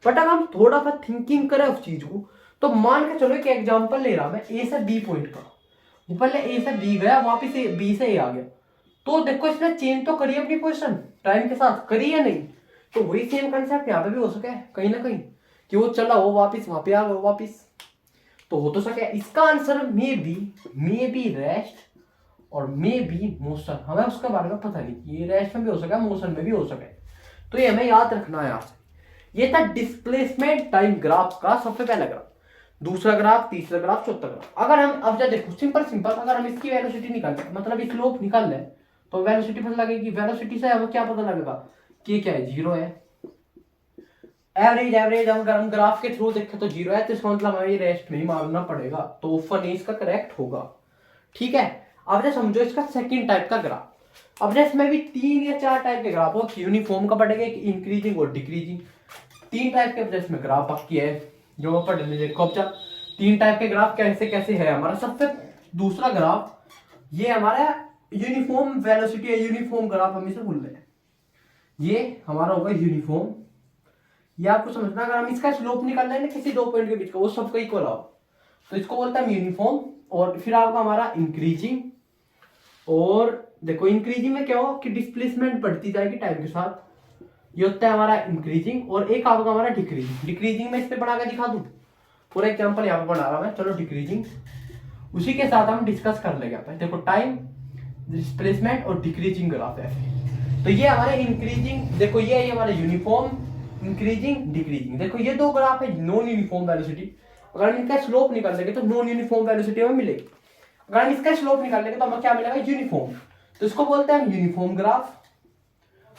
बट अगर हम थोड़ा सा थिंकिंग करें उस चीज को, तो मान के चलो कि एग्जांपल ले रहा मैं ए से बी पॉइंट का, ऊपर ए से बी गया, वापिस बी से ए आ गया, तो देखो इसने चेंज तो करी अपनी पोजीशन टाइम के साथ, करी या नहीं। तो वही सेम कंसेप्ट यहाँ पे भी हो सके कहीं ना कहीं कि वो चला हो वापिस वहां पे आ गया वापिस, तो हो तो सके। इसका आंसर मे बी रेस्ट और मे बी मोशन, हमें उसके बारे में पता नहीं, ये रेस्ट में भी हो सका है, मोशन में भी हो सका है, तो ये हमें याद रखना है यहाँ से। ये था डिस्प्लेसमेंट टाइम ग्राफ का सबसे पहला ग्राफ, दूसरा ग्राफ, तीसरा ग्राफ, चौथा ग्राफ। अगर हम अब जब देखो सिंपल अगर हम इसकी वेलोसिटी निकालते हैं, मतलब स्लोप निकाल लें, तो वेलोसिटी पता लगेगी। वेलोसिटी से हमें क्या पता लगेगा कि क्या है, जीरो है। एवरेज अगर हम ग्राफ के थ्रू देखें तो जीरो है, तो इसका मतलब हमें ये रेस्ट में ही मारना पड़ेगा, तो ऑप्शन ए इसका करेक्ट होगा। ठीक है, अब जैसे समझो इसका सेकंड टाइप का ग्राफ। अब जैसे इसमें भी 3 या 4 टाइप के ग्राफ हो, यूनिफॉर्म का पड़ेगा, एक इंक्रीजिंग और डिक्रीजिंग, 3 टाइप के इसमें ग्राफ बाकी है जो पढ़ लीजिए। कब्जा 3 टाइप के ग्राफ कैसे कैसे है हमारा। सबसे दूसरा ग्राफ ये हमारा यूनिफॉर्म वेलोसिटी है, यूनिफॉर्म ग्राफ हम इसे बोल रहे हैं, ये हमारा होगा यूनिफॉर्म। ये आपको समझना, अगर हम इसका स्लोप निकाल रहे हैं ना किसी 2 पॉइंट के बीच का, वो सबका इक्वल आओ, तो इसको बोलते हैं हम यूनिफॉर्म। और फिर आपका हमारा इंक्रीजिंग, और देखो इंक्रीजिंग में क्या हो कि डिस्प्लेसमेंट बढ़ती जाएगी टाइम के साथ, ये होता है हमारा इंक्रीजिंग। और एक आपका हमारा डिक्रीजिंग। डिक्रीजिंग में इस पे बना के दिखा दूं, फॉर एग्जांपल यहाँ पे बना रहा मैं, चलो डिक्रीजिंग, उसी के साथ हम डिस्कस कर लेंगे। आप देखो टाइम, डिस्प्लेसमेंट और डिक्रीजिंग ग्राफ है। तो ये हमारे इंक्रीजिंग, देखो ये हमारे यूनिफॉर्म, इंक्रीजिंग, डिक्रीजिंग। देखो ये 2 ग्राफ है नॉन यूनिफॉर्म वेलोसिटी, अगर हम इनका स्लोप निकाल लेंगे तो नॉन यूनिफॉर्म वेलोसिटी हमें मिलेगी। अगर हम इसका स्लोप निकाल लेंगे तो हमें क्या मिलेगा, यूनिफॉर्म। तो इसको बोलते हैं हम यूनिफॉर्म ग्राफ,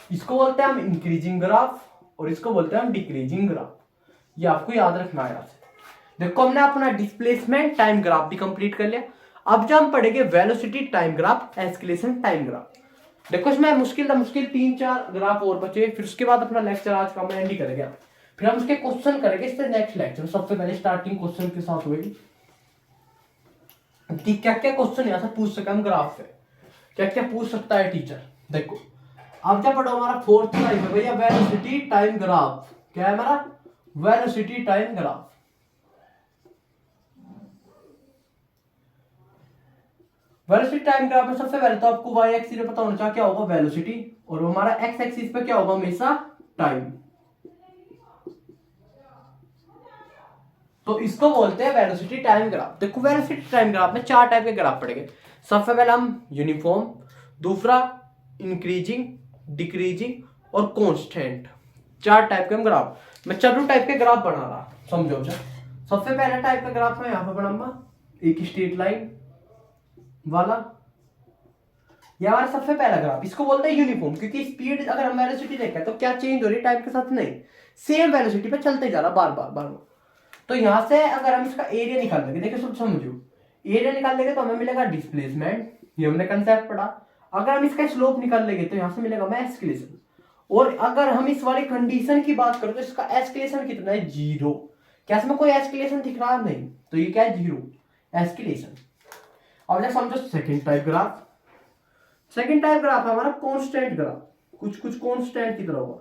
इसको बोलते हैं हम इंक्रीजिंग ग्राफ, और इसको बोलते हैं हम डिक्रीजिंग ग्राफ। ये आपको याद रखना है। देखो हमने अपना डिस्प्लेसमेंट टाइम ग्राफ भी कंप्लीट कर लिया। अब जब हम पढ़ेंगे velocity time graph, escalation time graph. देखो इसमें मुश्किल 3-4 ग्राफ और बचे, फिर उसके बाद अपना लेक्चर आज का हम एंड ही करेंगे। फिर हम उसके क्वेश्चन करेंगे इससे नेक्स्ट लेक्चर। सबसे पहले स्टार्टिंग क्वेश्चन के साथ होगी कि क्या क्या क्वेश्चन यहाँ से पूछ सके हम ग्राफ से, क्या क्या पूछ सकता है टीचर। देखो अब जब पढ़ो हमारा 4th टाइप है भैया वेलोसिटी टाइम ग्राफ। क्या है हमारा, velocity time graph. Velocity time graph में सबसे पहले तो आपको वाई एक्सिस पे पता होना चाहिए क्या होगा, वेलोसिटी, और हमारा एक्स एक्सिस पे क्या होगा हमेशा, टाइम। तो इसको बोलते हैं वेलोसिटी टाइम ग्राफ। देखो वेलोसिटी टाइम ग्राफ में 4 टाइप के ग्राफ पड़ेंगे। सबसे पहले हम यूनिफॉर्म, दूसरा इंक्रीजिंग, डिक्रीजिंग और कांस्टेंट, 4 टाइप के हम ग्राफ, मैं चारों टाइप के ग्राफ बना रहा, समझो। सबसे पहला टाइप का ग्राफ मैं यहां पे बनाऊंगा, एक स्ट्रेट लाइन वाला, ये हमारा सबसे पहला ग्राफ। इसको बोलते हैं यूनिफॉर्म, क्योंकि स्पीड अगर हम वेलोसिटी देखें तो क्या चेंज हो रही है टाइम के साथ, नहीं, सेम वेलोसिटी पे चलते जा रहा बार बार। तो यहां से अगर हम इसका एरिया निकाल लेंगे, देखिए सब समझो, एरिया निकाल लेंगे तो हमें मिलेगा डिस्प्लेसमेंट, ये हमने कंसेप्ट पढ़ा। अगर हम इसका स्लोप निकाल लेंगे तो यहां से मिलेगा हमें एस्केलेशन। और अगर हम इस वाली कंडीशन की बात करें तो इसका एस्केलेशन कितना है, 0। क्या इसमें कोई एस्केलेशन दिख रहा नहीं, तो ये क्या है, 0 एस्केलेशन। अब जैसे समझो second type graph. Second type graph हमारा कांस्टेंट ग्राफ, कुछ कांस्टेंट की तरह होगा,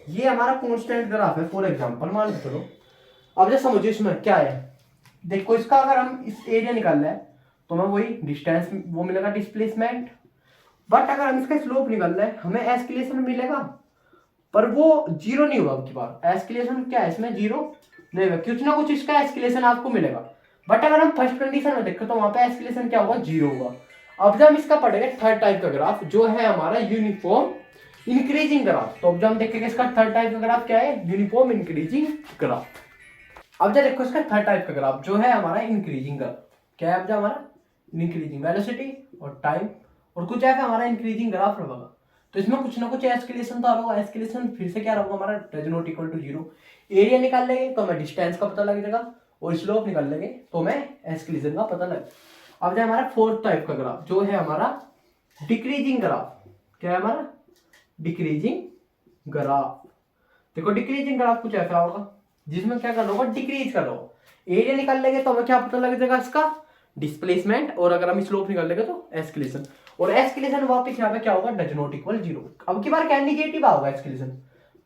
ये हमारा कांस्टेंट ग्राफ है। फॉर एग्जांपल मान लो, चलो अब जैसे समझो इसमें क्या है, देखो इसका अगर हम इस एरिया निकाल रहे हैं तो हमें वही डिस्टेंस वो मिलेगा, डिस्प्लेसमेंट। बट अगर हम इसका स्लोप निकाल रहे हैं हमें एस्केलेशन मिलेगा, पर वो 0 नहीं होगा। आपकी बात एस्केलेशन क्या है इसमें, 0 नहीं होगा, कुछ ना कुछ इसका एस्केलेशन आपको मिलेगा। बट अगर हम फर्स्ट कंडीशन में देखें तो वहां पे एस्केलेशन क्या होगा, 0 होगा। अब जब हम इसका पढ़ेंगे थर्ड टाइप का ग्राफ, जो है हमारा यूनिफॉर्म इंक्रीजिंग ग्राफ। तो अब जब हम देखेंगे इसका थर्ड टाइप का ग्राफ क्या है, यूनिफॉर्म इंक्रीजिंग ग्राफ। अब जब देखो इसका थर्ड टाइप का ग्राफ जो है हमारा इंक्रीजिंग ग्राफ, क्या है अब हमारा इंक्रीजिंग वेलोसिटी और टाइम, और कुछ ऐसा हमारा इंक्रीजिंग ग्राफ रहेगा। तो इसमें कुछ ना कुछ एस्केलेशन तो होगा, एस्केलेशन फिर से क्या रहेगा हमारा, does not equal to 0। Area निकाल लेंगे तो हमें डिस्टेंस का पता लग जाएगा, और स्लोप निकाल लेंगे तो हमें एस्केलेशन का पता लगे। अब जो हमारा फोर्थ टाइप का ग्राफ जो है हमारा डिक्रीजिंग ग्राफ, क्या है हमारा डिक्रीजिंग ग्राफ। देखो डिक्रीजिंग ग्राफ कुछ ऐसा होगा जिसमें क्या करना होगा, डिक्रीज करना होगा। एरिया निकाल लेंगे तो हमें क्या पता लग जाएगा, इसका डिस्प्लेसमेंट, और अगर हम स्लोप निकाल लेंगे तो एस्केलेशन। और एस्केलेशन वापस यहाँ पे क्या होगा, डज नॉट इक्वल 0। अब की बार क्या नेगेटिव होगा एस्केलेशन।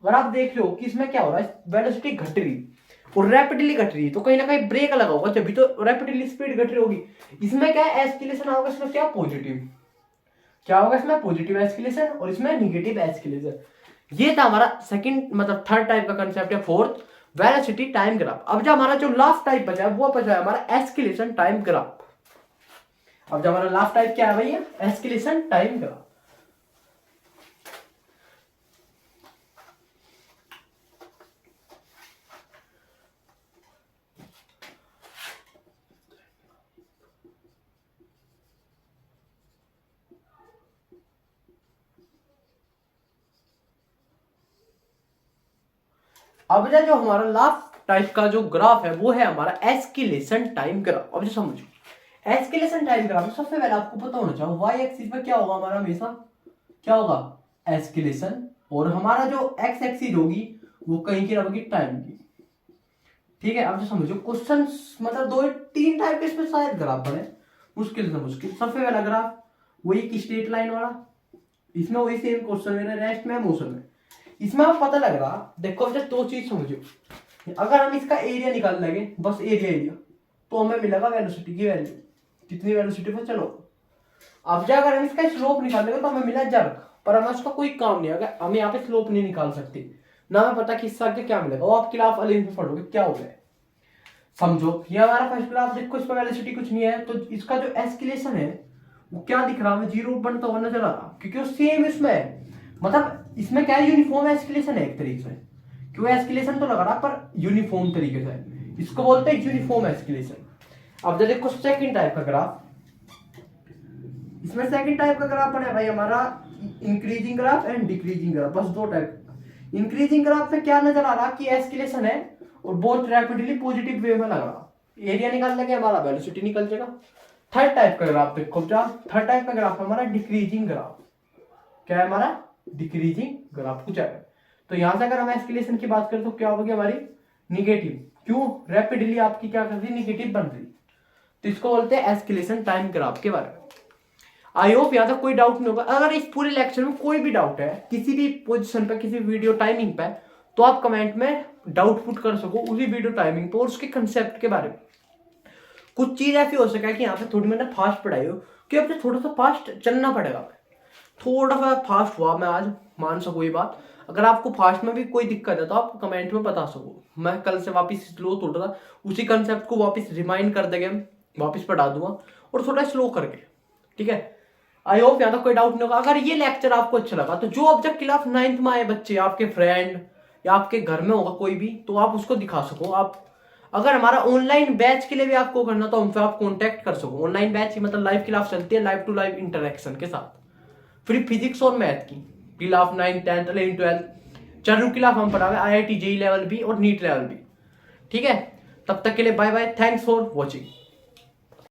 अगर आप देख लो कि इसमें क्या हो रहा है, वेलोसिटी घट रही और रैपिडली घट रही है, तो कहीं ना कहीं ब्रेक लगा होगा, तभी तो रैपिडली स्पीड घट रही होगी। इसमें क्या है, एस्केलेशन होगा, इसमें क्या पॉजिटिव, क्या होगा इसमें पॉजिटिव एस्केलेशन, और इसमें निगेटिव एस्केलेशन। ये था हमारा सेकंड मतलब थर्ड टाइप का कंसेप्ट है, फोर्थ वेलोसिटी टाइम ग्राफ। अब जो हमारा जो लास्ट टाइप बचा है वो बचा है हमारा एस्केलेशन टाइम ग्राफ। अब जब हमारा लास्ट टाइप क्या है भैया, एस्केलेशन टाइम ग्राफ। अब जो हमारा लास्ट टाइप का जो ग्राफ है वो है हमारा एस्केलेशन टाइम ग्राफ। अब जो समझो एस्केलेशन टाइम ग्राफ, सबसे पहले आपको पता होना चाहिए वाई एक्सिस पे क्या होगा हमारा, हमेशा क्या होगा, एस्केलेशन, और हमारा जो एक्स एक्सिस होगी वो कहीं की रहेगी, टाइम की। ठीक है, अब जो समझो क्वेश्चन मतलब 2-3 टाइप के इसमें शायद ग्राफ बने, मुश्किल से मुश्किल। सबसे पहला ग्राफ वही एक स्ट्रेट लाइन वाला, इसमें वही सेम क्वेश्चन मेरे रेस्ट में मोशन में। इसमें आप पता लग रहा, देखो जब दो चीज समझो, अगर हम इसका एरिया निकाल लेंगे, बस एरिया तो हमें मिलेगा वेलोसिटी की वैल्यू, कितनी वेलोसिटी पर चलो। अब जब अगर हम इसका स्लोप निकाल लेंगे तो हमें मिला जर्क, पर हमें उसका कोई काम नहीं, अगर हम यहाँ पे स्लोप नहीं निकाल सकते ना, हमें पता कि इससे आगे क्या मिलेगा, वो आप क्लास अलेन पे पढ़ोगे क्या हो गया। समझो ये हमारा फर्स्ट क्लास, देखो इस पर वेलोसिटी कुछ नहीं है, तो इसका जो एस्केलेशन है वो क्या दिख रहा है, 0 बनता हुआ नजर आ रहा, क्योंकि वो सेम इसमें है। मतलब इसमें क्या है, यूनिफॉर्म एस्केलेशन है एक तरीके से, क्यों एस्केलेशन तो लग रहा पर यूनिफॉर्म तरीके से, इसको बोलते हैं यूनिफॉर्म एस्केलेशन। अब देखो सेकंड टाइप का ग्राफ, इसमें सेकंड टाइप का ग्राफ बना है भाई हमारा increasing graph and decreasing graph, बस दो टाइप। इंक्रीजिंग ग्राफ में क्या नजर आ रहा कि एस्केलेशन है और बहुत रैपिडली पॉजिटिव वे में लग रहा, एरिया निकाल लेंगे हमारा वेलोसिटी निकल जाएगा। थर्ड टाइप का ग्राफ देखो, थर्ड टाइप का ग्राफ हमारा डिक्रीजिंग ग्राफ, क्या है हमारा, डिक्रीजिंग ग्राफ कुछ है। तो यहां से अगर हम एस्केलेशन की बात करें तो क्या होगी हमारी, निगेटिव, क्यों, रैपिडली आपकी क्या कर रही, निगेटिव बन रही, तो इसको बोलते हैं एस्केलेशन टाइम ग्राफ के बारे में। आई होप यहाँ तक कोई डाउट नहीं होगा। अगर इस पूरे लेक्चर में कोई भी डाउट है किसी भी पोजीशन पे, किसी वीडियो टाइमिंग पे, तो आप कमेंट में डाउट पुट कर सको उसी वीडियो टाइमिंग पे और उसके कंसेप्ट के बारे में। कुछ चीज ऐसी हो सके कि यहाँ पे थोड़ी मैंने फास्ट पढ़ाई हो, कि अब थोड़ा सा फास्ट चलना पड़ेगा, थोड़ा सा फास्ट हुआ मैं आज, मान सको ये बात। अगर आपको फास्ट में भी कोई दिक्कत है तो आप कमेंट में बता सको, मैं कल से वापस स्लो थोड़ा सा उसी कंसेप्ट को वापस रिमाइंड कर देंगे, वापस पढ़ा दूंगा और थोड़ा स्लो करके, ठीक है। आई होप यहाँ तक कोई डाउट नहीं होगा। अगर ये लेक्चर आपको अच्छा लगा तो जो ऑब्जेक्ट क्लास 9th में आए बच्चे, आपके फ्रेंड या आपके घर में होगा कोई भी, तो आप उसको दिखा सको। आप अगर हमारा ऑनलाइन बैच के लिए भी आपको करना तो हमसे आप कांटेक्ट कर सको। ऑनलाइन बैच मतलब लाइव क्लास चलती है, लाइव टू लाइव इंटरेक्शन के साथ, फ्री फिजिक्स और मैथ की class 9th 10th 11th 12th चारों क्लास हम पढ़ा हुए, IIT JEE लेवल भी और नीट लेवल भी, ठीक है। तब तक के लिए bye bye, thanks for watching.